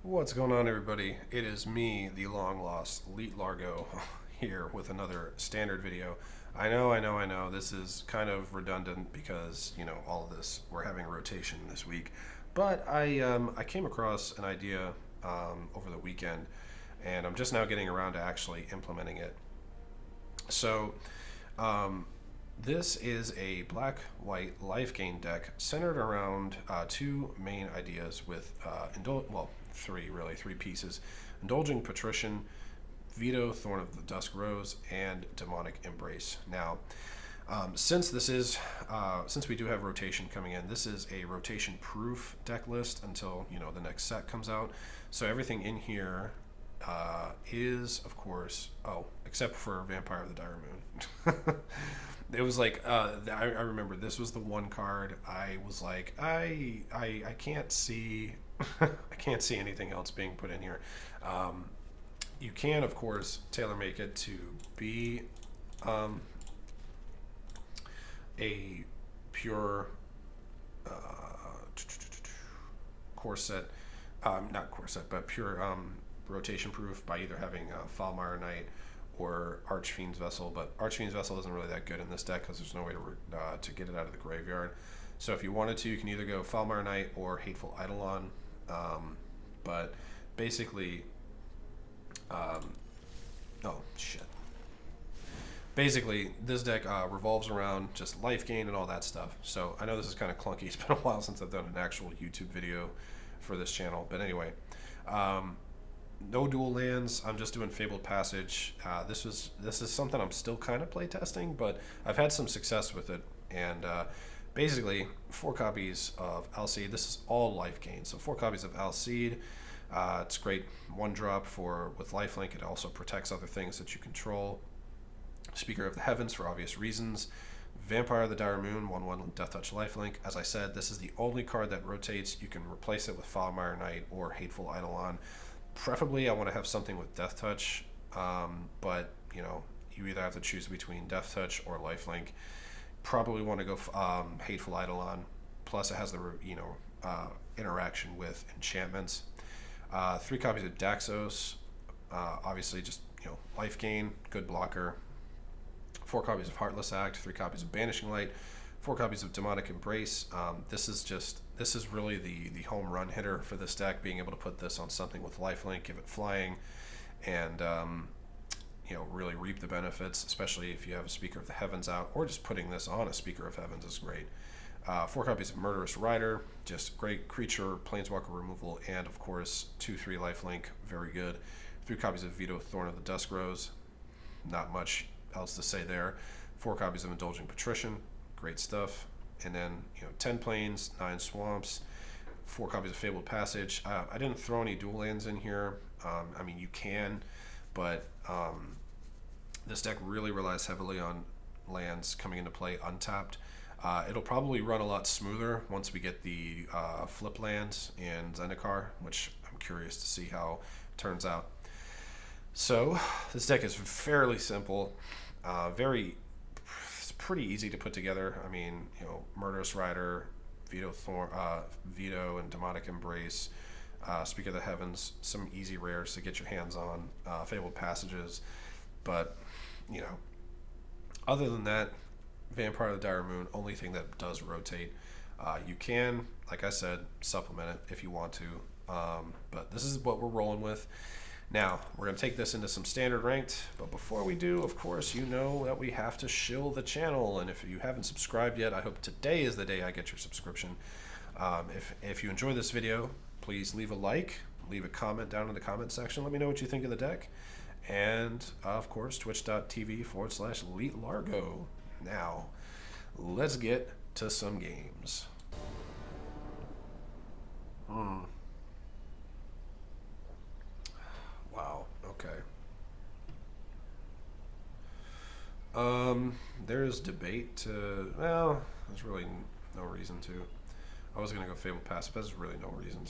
What's going on, everybody? It is me, the long lost Leet Largo, here with another standard video. I know. This is kind of redundant because all of this we're having a rotation this week, but I came across an idea over the weekend, and I'm just now getting around to actually implementing it. So, um, this is a black-white Lifegain deck centered around two main ideas with three pieces: Indulging Patrician, Veto, Thorn of the Dusk Rose, and Demonic Embrace. Now, since we do have rotation coming in, this is a rotation-proof deck list until the next set comes out. So everything in here is, of course, except for Vampire of the Dire Moon. It was like I remember this was the one card I was like I can't see I can't see anything else being put in here. You can, of course, tailor make it to be a pure uh, corset, not corset, but pure rotation proof by either having Falmire Knight or Archfiend's Vessel. But Archfiend's Vessel isn't really that good in this deck because there's no way to get it out of the graveyard. So if you wanted to, you can either go Falmire Knight or Hateful Eidolon. But basically, oh shit. Basically, this deck revolves around just life gain and all that stuff. So I know this is kind of clunky. It's been a while since I've done an actual YouTube video for this channel. But anyway, no dual lands. I'm just doing Fabled Passage. This is something I'm still kind of playtesting, but I've had some success with it. And basically, 4 copies of Alseid. This is all life gain. So 4 copies of Alseid. It's great 1-drop with lifelink. It also protects other things that you control. Speaker of the Heavens for obvious reasons. Vampire of the Dire Moon, 1/1 Death Touch lifelink. As I said, this is the only card that rotates. You can replace it with Falmire Knight or Hateful Eidolon. Preferably, I want to have something with Death Touch, but you either have to choose between Death Touch or lifelink. Probably want to go Hateful Eidolon. Plus, it has the interaction with enchantments. 3 copies of Daxos. Obviously, just life gain, good blocker. 4 copies of Heartless Act, 3 copies of Banishing Light, 4 copies of Demonic Embrace. This is really the home run hitter for this deck, being able to put this on something with lifelink, give it flying, and really reap the benefits, especially if you have a Speaker of the Heavens out, or just putting this on a Speaker of Heavens is great. 4 copies of Murderous Rider, just great creature, planeswalker removal, and of course 2/3 lifelink, very good. 3 copies of Veto, Thorn of the Dusk Rose, not much else to say there. 4 copies of Indulging Patrician, great stuff. And then 10 plains, 9 swamps, 4 copies of Fabled Passage. I didn't throw any dual lands in here. I mean, you can, but this deck really relies heavily on lands coming into play untapped. It'll probably run a lot smoother once we get the flip lands in Zendikar, which I'm curious to see how it turns out. So this deck is fairly simple, it's pretty easy to put together. I mean, Murderous Rider, Veto and Demonic Embrace, Speak of the Heavens, some easy rares to get your hands on, Fabled Passages, but other than that, Vampire of the Dire Moon, only thing that does rotate. You can, like I said, supplement it if you want to, but this is what we're rolling with. Now, we're going to take this into some standard ranked, but before we do, of course, that we have to shill the channel, and if you haven't subscribed yet, I hope today is the day I get your subscription. If you enjoy this video, please leave a like, leave a comment down in the comment section, let me know what you think of the deck, and, of course, twitch.tv/LeetLargo. Now, let's get to some games. Wow, okay. There's debate to, well, there's really no reason to. I was going to go Fabled Pass, but there's really no reason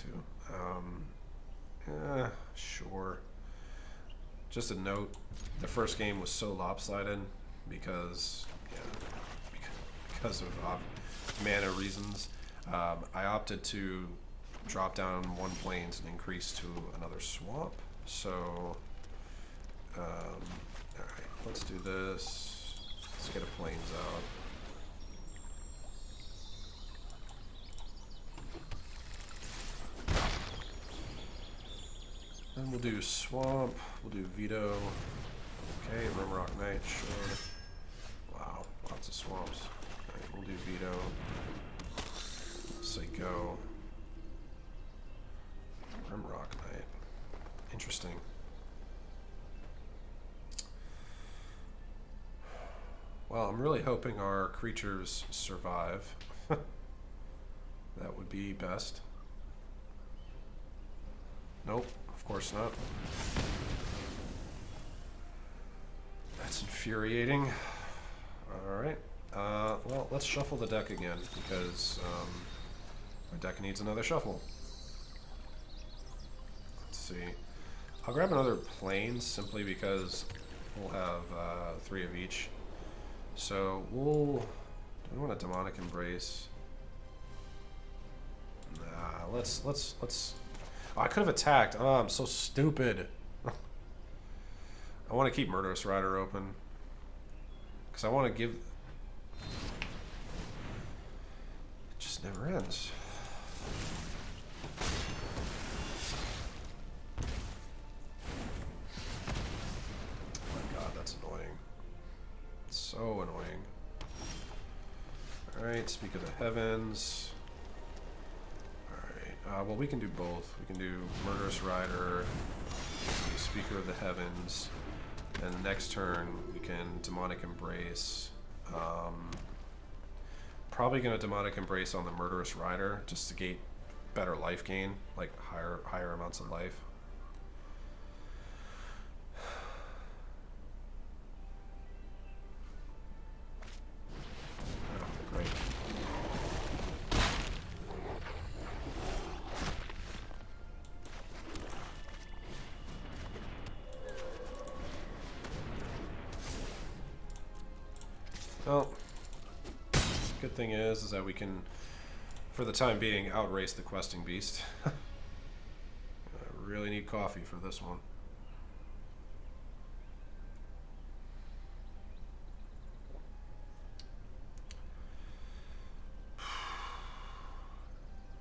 to. Sure. Just a note, the first game was so lopsided because of mana reasons. I opted to drop down 1 plains and increase to another swamp. So, alright, let's do this. Let's get a plains out. Then we'll do swamp, we'll do veto. Okay, Rimrock Knight, sure. Wow, lots of swamps. Alright, we'll do veto. Say go. Rimrock Knight. Interesting. Well, I'm really hoping our creatures survive. That would be best. Nope, of course not. That's infuriating. Alright. Well, let's shuffle the deck again, because our deck needs another shuffle. Let's see. I'll grab another plains, simply because we'll have 3 of each. So we'll... Do we want a Demonic Embrace? Nah, let's... Oh, I could have attacked. Oh, I'm so stupid. I want to keep Murderous Rider open. Because I want to give... It just never ends. Oh my god, that's annoying. It's so annoying. Alright, Speak of the Heavens. Alright, well we can do both. We can do Murderous Rider, Speaker of the Heavens, and the next turn we can Demonic Embrace. Probably gonna Demonic Embrace on the Murderous Rider just to gate better life gain, like higher amounts of life. Oh, great. Well, good thing is that we can, for the time being, outrace the questing beast. I really need coffee for this one.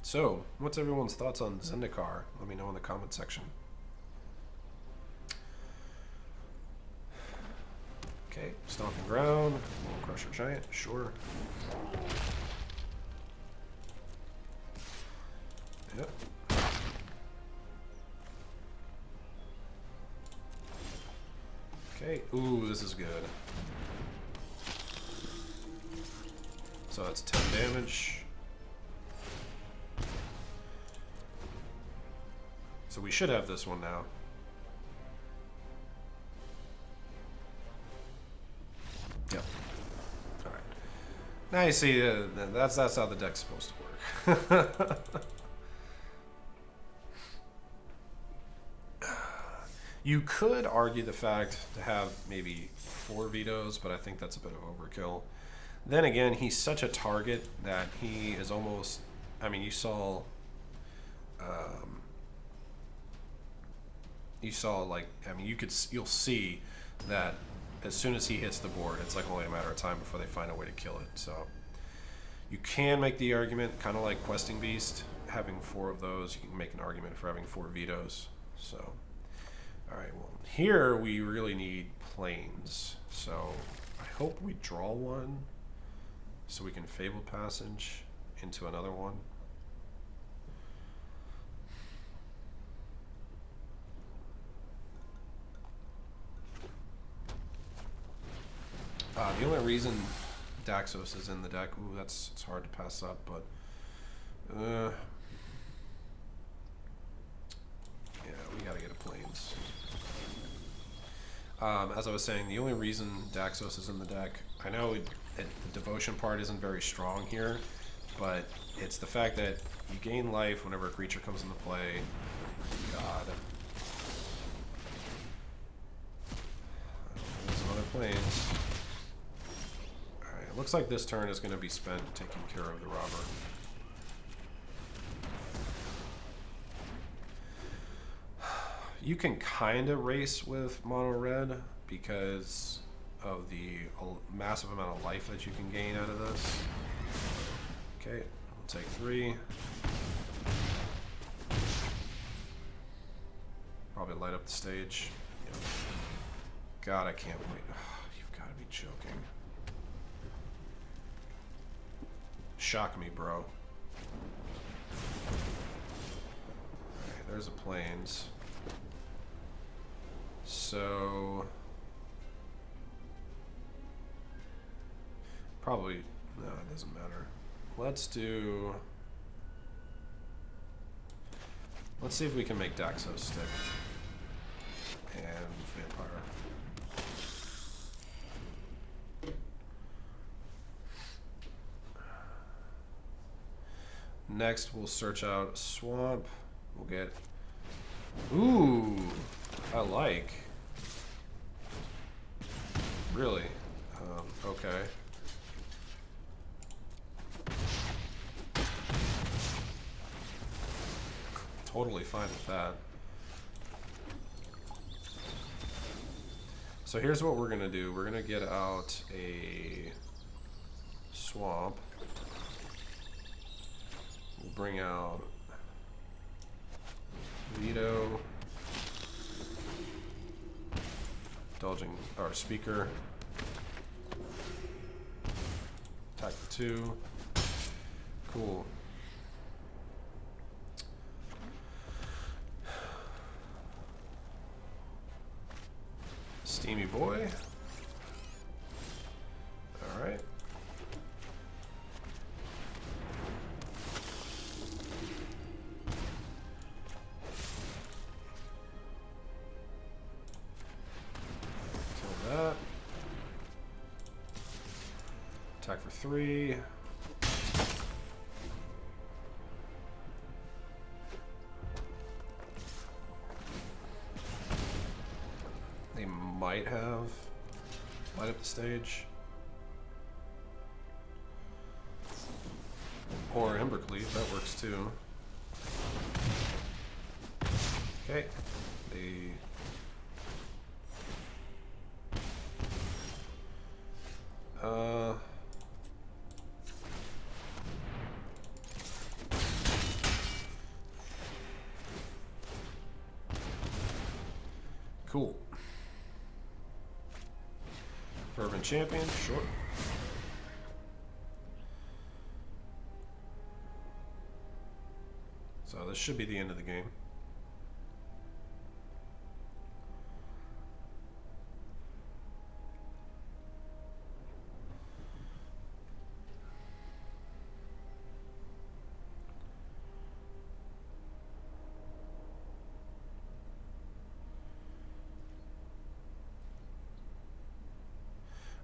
So, what's everyone's thoughts on Zendikar? Let me know in the comment section. Okay, Stomping Ground, Bone Crusher Giant, sure. Yep. Okay, ooh, this is good. So that's 10 damage. So we should have this one now. Yep. All right. Now you see, that's how the deck's supposed to work. You could argue the fact to have maybe 4 vetoes, but I think that's a bit of overkill. Then again, he's such a target that he is almost. I mean, you saw like, I mean, you'll see that as soon as he hits the board, it's like only a matter of time before they find a way to kill it. So you can make the argument, kind of like Questing Beast, having 4 of those, you can make an argument for having 4 vetoes. So, all right, well, here we really need plains. So I hope we draw one so we can Fabled Passage into another one. The only reason Daxos is in the deck, ooh, it's hard to pass up, but yeah, we gotta get a plains. As I was saying, the only reason Daxos is in the deck, I know the devotion part isn't very strong here, but it's the fact that you gain life whenever a creature comes into play. God. There's another plains. It looks like this turn is going to be spent taking care of the robber. You can kind of race with mono red because of the massive amount of life that you can gain out of this. Okay, we'll take 3. Probably light up the stage. Yep. God, I can't wait. You've got to be joking. Shock me, bro. Alright, there's a plains. So probably no, it doesn't matter. Let's see if we can make Daxos stick. And vampire. Next we'll search out swamp. We'll get ooh, I like. Really? Okay. Totally fine with that. So here's what we're gonna do. We're gonna get out a swamp. We'll bring out Veto. Indulging our speaker. Attack 2. Cool. Steamy boy. All right. Kill that. Attack for 3. Might have light up the stage, or Embercleave, that works too. Okay, cool. Fervent Champion, sure. So this should be the end of the game.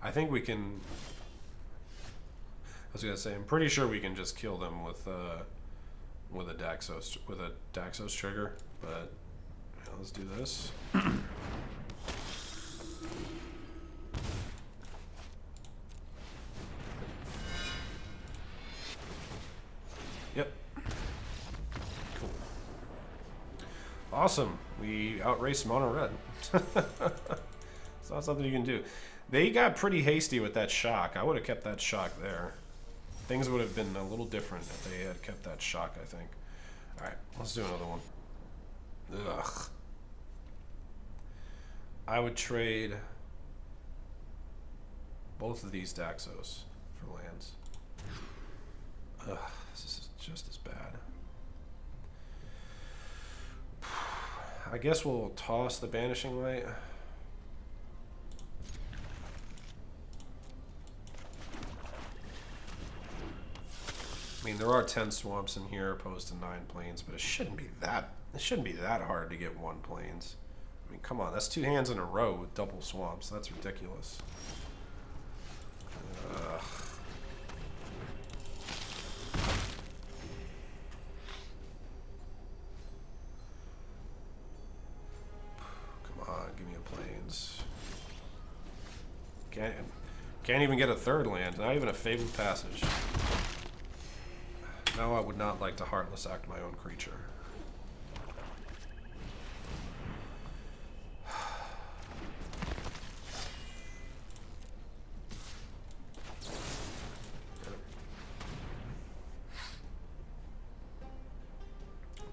I think we can. I was gonna say, I'm pretty sure we can just kill them with a Daxos trigger, but yeah, let's do this. Yep. Cool. Awesome. We outraced mono red. It's not something you can do. They got pretty hasty with that shock. I would have kept that shock there. Things would have been a little different if they had kept that shock, I think. Alright, let's do another one. Ugh. I would trade both of these Daxos for lands. Ugh, this is just as bad. I guess we'll toss the Banishing Light. I mean, there are 10 swamps in here opposed to 9 plains, but it shouldn't be that hard to get 1 plains. I mean, come on, that's 2 hands in a row with double swamps. That's ridiculous. Ugh. Come on, give me a plains. Can't even get a 3rd land, not even a Fabled Passage. Now I would not like to Heartless Act my own creature.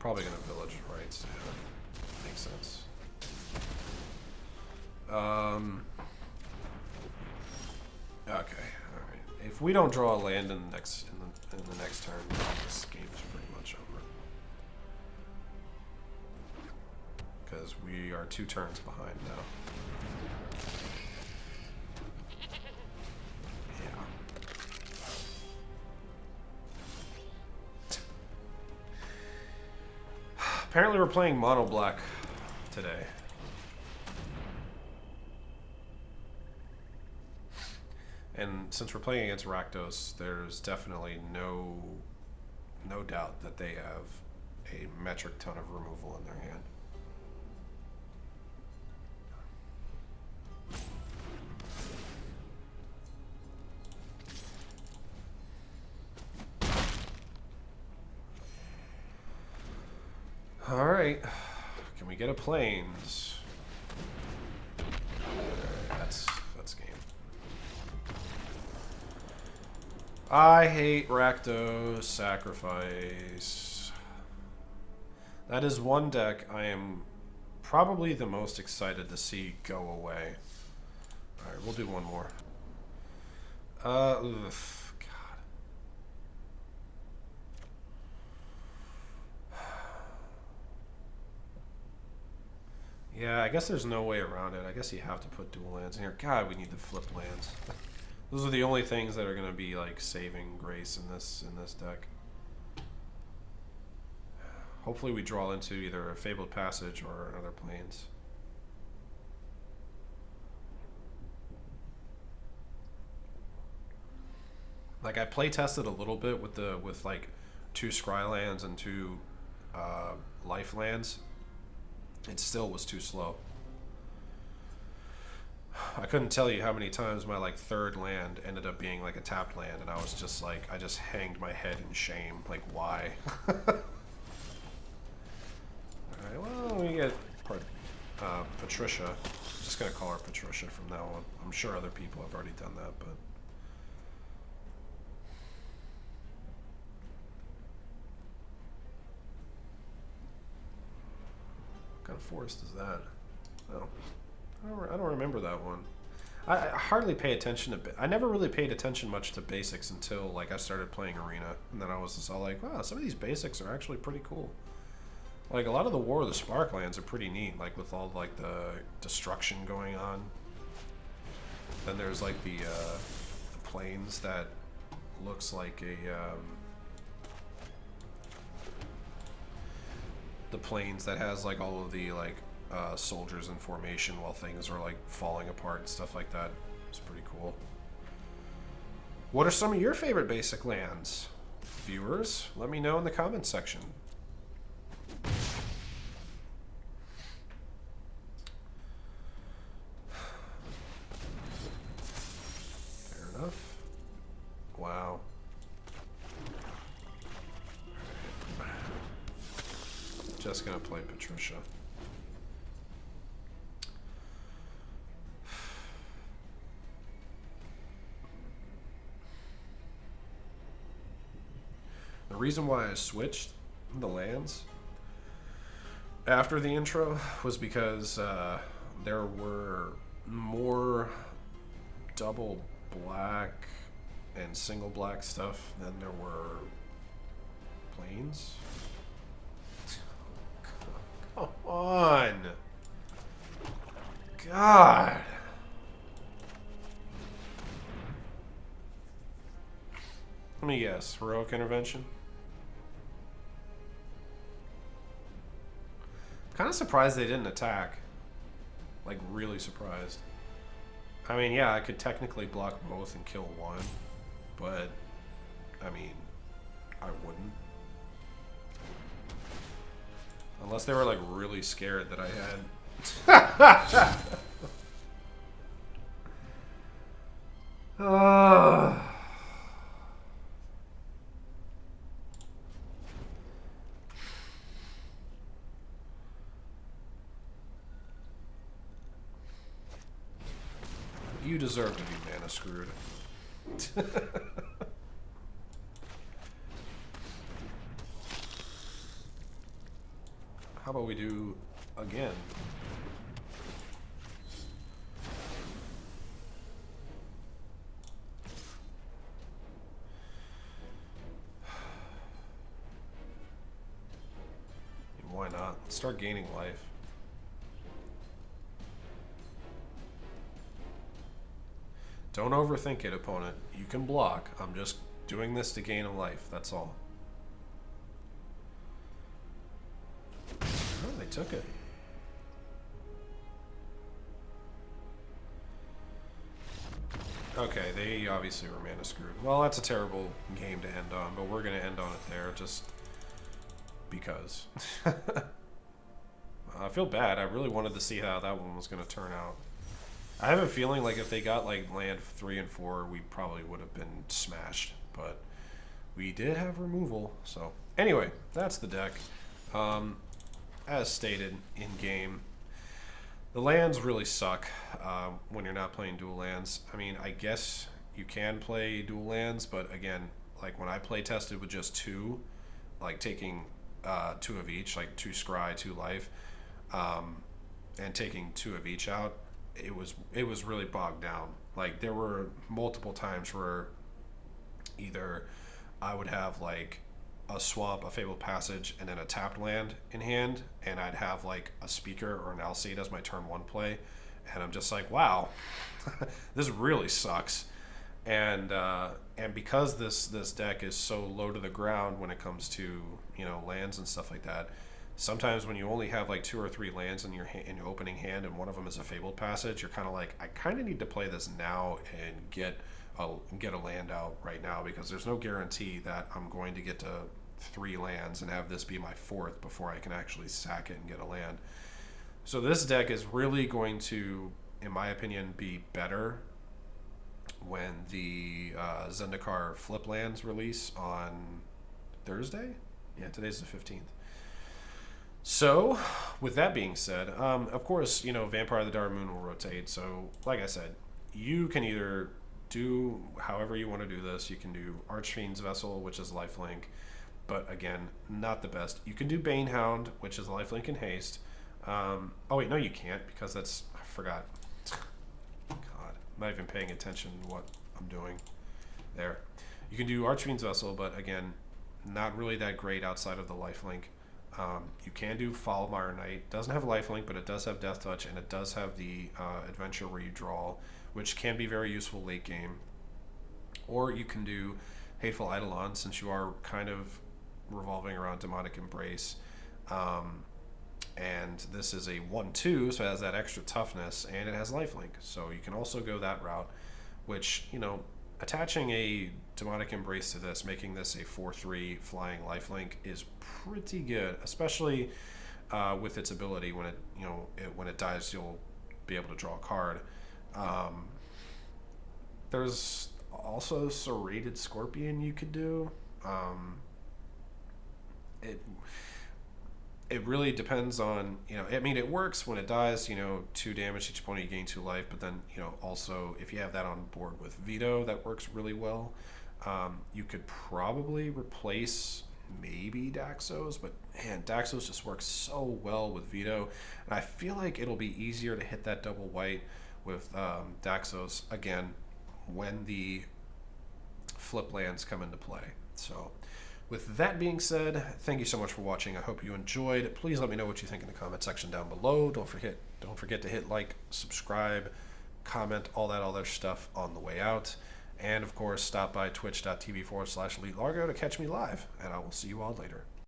probably going to village rights. Yeah, makes sense. Okay, all right. If we don't draw a land in the next turn, this game's pretty much over. Because we are 2 turns behind now. Apparently we're playing mono black today. And since we're playing against Rakdos, there's definitely no doubt that they have a metric ton of removal in their hand. All right, can we get a plains? That's game. I hate Rakdos Sacrifice. That is one deck I am probably the most excited to see go away. All right, we'll do one more. Ugh. Yeah, I guess there's no way around it. I guess you have to put dual lands in here. God, we need to flip lands. Those are the only things that are going to be like saving grace in this deck. Hopefully we draw into either a Fabled Passage or another Plains. Like I play tested a little bit with like 2 Scry lands and 2 life lands. It still was too slow. I couldn't tell you how many times my like 3rd land ended up being like a tapped land, and I was just like, I just hanged my head in shame. Like, why? Alright, well, we get Patricia. I'm just gonna call her Patricia from now on. I'm sure other people have already done that, but. What kind of forest is that? Oh, I don't remember that one. I hardly pay attention to. I never really paid attention much to basics until like I started playing Arena, and then I was just all like, wow, some of these basics are actually pretty cool. Like a lot of the War of the Sparklands are pretty neat, like with all like the destruction going on. Then there's like the plains that looks like a. The plains that has like all of the like soldiers in formation while things are like falling apart and stuff like that. It's pretty cool. What are some of your favorite basic lands? Viewers, let me know in the comments section. Fair enough. Wow. Just gonna play Patricia. The reason why I switched the lands after the intro was because there were more double black and single black stuff than there were plains. Come on. God. Let me guess. Heroic Intervention? Kind of surprised they didn't attack. Like, really surprised. I mean, yeah, I could technically block both and kill one, but, I mean, I wouldn't. Unless they were, like, really scared that I had... You deserve to be mana screwed. how about we do again? Why not? Let's start gaining life. Don't overthink it, opponent. You can block. I'm just doing this to gain a life. That's all. Oh, they took it. Okay, they obviously were mana screwed. Well, that's a terrible game to end on, but we're going to end on it there just because. I feel bad. I really wanted to see how that one was going to turn out. I have a feeling like if they got like land 3 and 4, we probably would have been smashed, but we did have removal. So anyway, that's the deck. As stated in game, the lands really suck when you're not playing dual lands. I mean, I guess you can play dual lands, but again, like when I play tested with just 2, like taking 2 of each, like 2 scry, 2 life, and taking 2 of each out, it was really bogged down. Like there were multiple times where either I would have like a swamp, a Fabled Passage, and then a tapped land in hand, and I'd have like a Speaker or an Alseid as my turn 1 play, and I'm just like, wow, this really sucks. And because this deck is so low to the ground when it comes to, you know, lands and stuff like that, sometimes when you only have like 2 or 3 lands in your opening hand, and one of them is a Fabled Passage, you're kind of like, I kind of need to play this now and get a land out right now, because there's no guarantee that I'm going to get to 3 lands and have this be my 4th before I can actually sack it and get a land. So this deck is really going to, in my opinion, be better when the Zendikar flip lands release on Thursday. Yeah, today's the 15th. So, with that being said, of course, you know, Vampire of the Dark Moon will rotate. So, like I said, you can either do however you want to do this. You can do Archfiend's Vessel, which is lifelink, but again, not the best. You can do Banehound, which is lifelink and haste. Oh wait, no, you can't, because that's, I forgot. God, I'm not even paying attention to what I'm doing there. You can do Archfiend's Vessel, but again, not really that great outside of the lifelink. You can do Foulmire Knight. Doesn't have lifelink, but it does have Death Touch, and it does have the adventure where you draw, which can be very useful late game. Or you can do Hateful Eidolon, since you are kind of revolving around Demonic Embrace. And this is a 1/2, so it has that extra toughness, and it has lifelink. So you can also go that route, which, you know, attaching a Demonic Embrace to this, making this a 4/3 flying lifelink is pretty good, especially with its ability. When it, you know, when it dies, you'll be able to draw a card. There's also Serrated Scorpion you could do. It really depends on, you know, I mean, it works when it dies, you know, 2 damage each opponent, you gain 2 life, but then, you know, also if you have that on board with Veto, that works really well. You could probably replace maybe Daxos, but man, Daxos just works so well with Veto, and I feel like it'll be easier to hit that double white with Daxos again when the flip lands come into play. So with that being said, thank you so much for watching. I hope you enjoyed. Please let me know what you think in the comment section down below. Don't forget to hit like, subscribe, comment, all that other stuff on the way out. And of course, stop by twitch.tv/EliteLargo to catch me live. And I will see you all later.